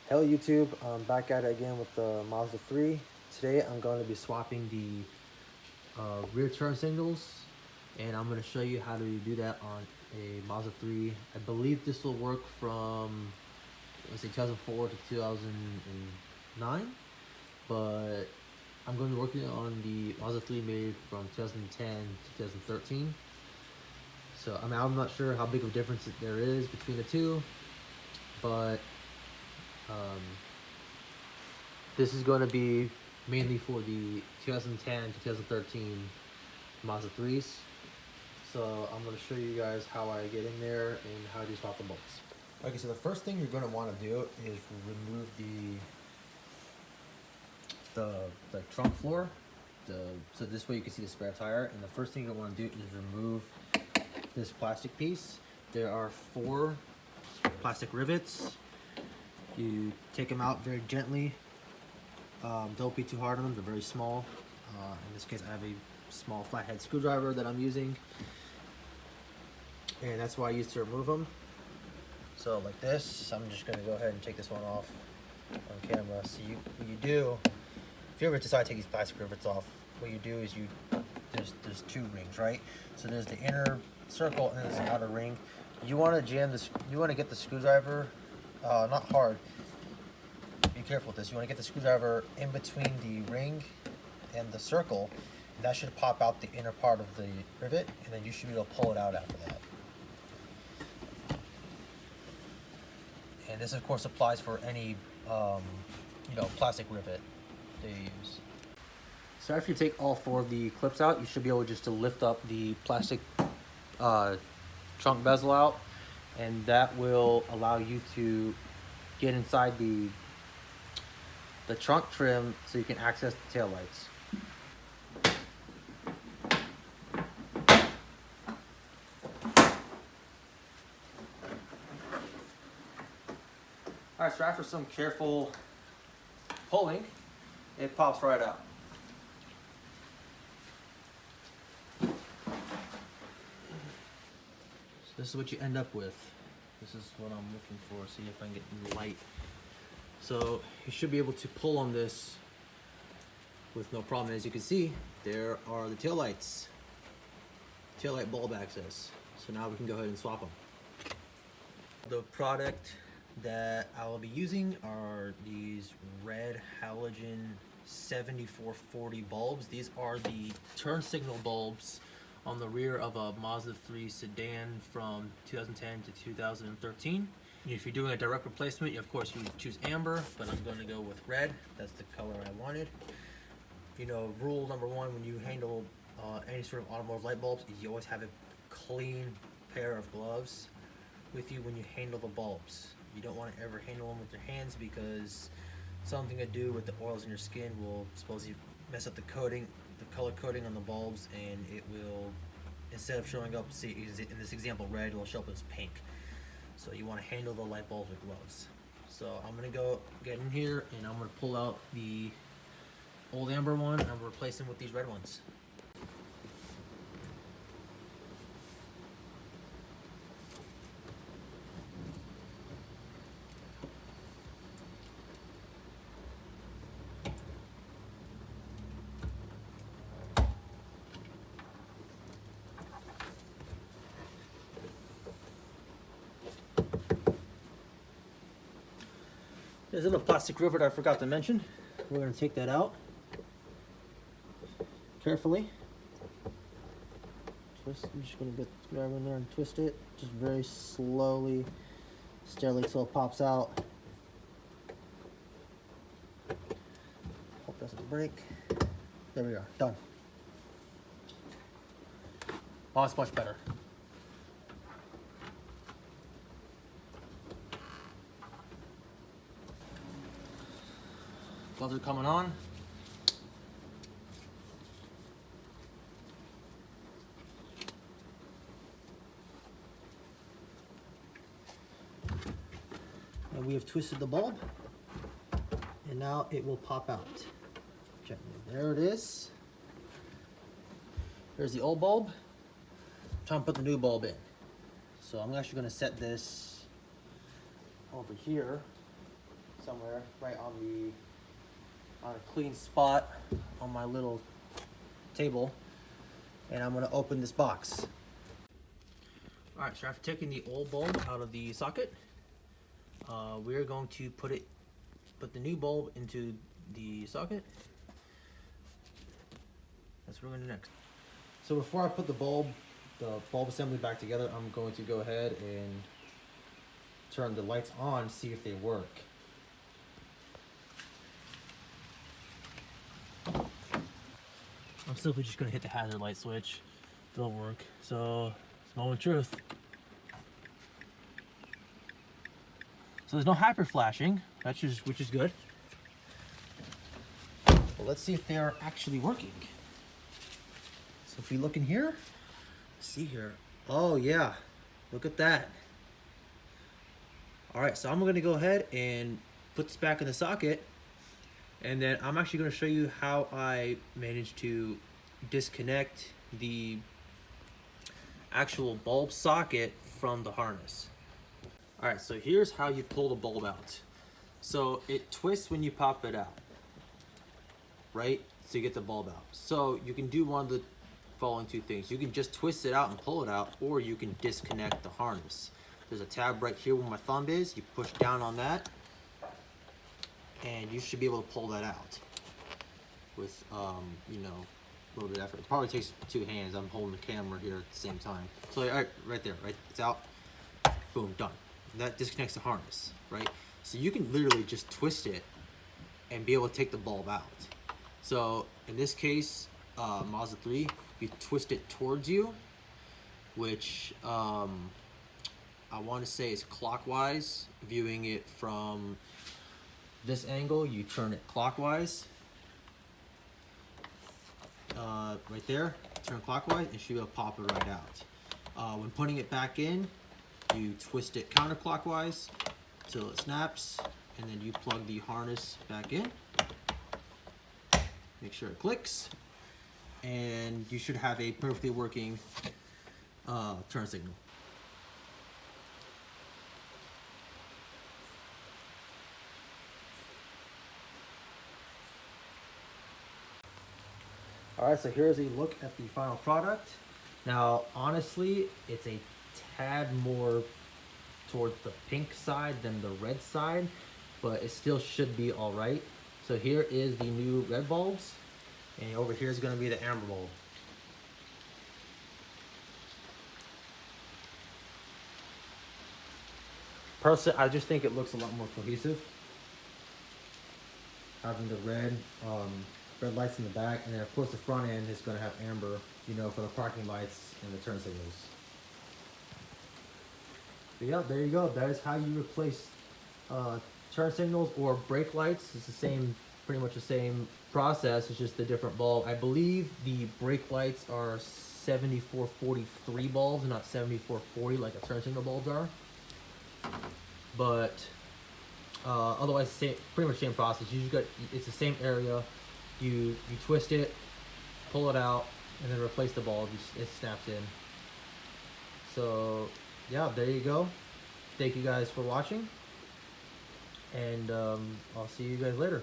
Hello YouTube, I'm back at it again with the Mazda 3. Today I'm going to be swapping the rear turn signals, and I'm going to show you how to do that on a Mazda 3. I believe this will work from, let's say, 2004 to 2009, but I'm going to be working on the Mazda 3 made from 2010 to 2013. So I'm not sure how big of a difference there is between the two, but um, this is going to be mainly for the 2010 to 2013 Mazda 3s. So I'm going to show you guys how I get in there and how to swap the bolts. Okay, so the first thing you're going to want to do is remove the trunk floor. So this way you can see the spare tire. And the first thing you want to do is remove this plastic piece. There are 4 plastic rivets. You take them out very gently. Don't be too hard on them, they're very small. In this case I have a small flathead screwdriver that I'm using, and that's why I used to remove them. So like this, I'm just going to go ahead and take this one off on camera. So what you do, if you ever decide to take these plastic rivets off, what you do is there's 2 rings, right? So there's the inner circle and there's the outer ring. You want to jam this, you want to get the screwdriver not hard. Be careful with this. You want to get the screwdriver in between the ring and the circle, and that should pop out the inner part of the rivet, and then you should be able to pull it out after that. And this of course applies for any plastic rivet that you use. So after you take all 4 of the clips out, you should be able just to lift up the plastic trunk bezel out, and that will allow you to get inside the trunk trim so you can access the taillights. Alright, so after some careful pulling, it pops right out. So this is what you end up with. This is what I'm looking for. See if I can get the light. So you should be able to pull on this with no problem. As you can see, there are the taillights. Taillight bulb access. So now we can go ahead and swap them. The product that I will be using are these red halogen 7440 bulbs. These are the turn signal bulbs on the rear of a Mazda 3 sedan from 2010 to 2013. If you're doing a direct replacement, of course you choose amber, but I'm going to go with red. That's the color I wanted. You know, rule number 1 when you handle any sort of automotive light bulbs, you always have a clean pair of gloves with you when you handle the bulbs. You don't want to ever handle them with your hands because something to do with the oils in your skin will supposedly mess up the coating, the color coding on the bulbs, and it will, instead of showing up, see in this example red, it will show up as pink. So you want to handle the light bulbs with gloves. So I'm going to go get in here and I'm going to pull out the old amber one and I'm going to replace them with these red ones. There's a little plastic rivet I forgot to mention. We're going to take that out carefully. Twist. I'm just going to get the screwdriver in there and twist it, just very slowly, steadily till it pops out. Hope it doesn't break. There we are, done. Oh, it's much better. Gloves are coming on. And we have twisted the bulb, and now it will pop out gently. There it is. There's the old bulb. Time to put the new bulb in. So I'm actually going to set this over here somewhere right on a clean spot on my little table, and I'm gonna open this box. All right, so after taking the old bulb out of the socket, we're going to put the new bulb into the socket. That's what we're gonna do next. So before I put the bulb assembly back together, I'm going to go ahead and turn the lights on, see if they work. I'm simply just gonna hit the hazard light switch. It'll work. So it's moment of truth. So there's no hyper flashing, which is good. Well, let's see if they're actually working. So if we look in here, see here. Oh yeah, look at that. All right, so I'm gonna go ahead and put this back in the socket, and then I'm actually gonna show you how I managed to disconnect the actual bulb socket from the harness. All right, so here's how you pull the bulb out. So it twists when you pop it out, right? So you get the bulb out. So you can do one of the following two things. You can just twist it out and pull it out, or you can disconnect the harness. There's a tab right here where my thumb is. You push down on that, and you should be able to pull that out with, you know, a little bit of effort. It probably takes two hands. I'm holding the camera here at the same time. So all right there, right? It's out. Boom, done. That disconnects the harness, right? So you can literally just twist it and be able to take the bulb out. So in this case, Mazda 3, you twist it towards you, which I want to say is clockwise. Viewing it from this angle, you turn it clockwise. Right there, turn clockwise, and she'll pop it right out. When putting it back in, you twist it counterclockwise till it snaps, and then you plug the harness back in. Make sure it clicks, and you should have a perfectly working turn signal. All right, so here's a look at the final product. Now, honestly, it's a tad more towards the pink side than the red side, but it still should be all right. So here is the new red bulbs, and over here is going to be the amber bulb. Personally, I just think it looks a lot more cohesive, having the red lights in the back, and then of course the front end is going to have amber, you know, for the parking lights and the turn signals. But yeah, there you go. That is how you replace turn signals or brake lights. It's the same, pretty much the same process. It's just a different bulb. I believe the brake lights are 7443 bulbs, not 7440 like the turn signal bulbs are. But otherwise, pretty much same process. You just got, it's the same area. You twist it, pull it out, and then replace the bulb. It snaps in. So yeah, there you go. Thank you guys for watching, and I'll see you guys later.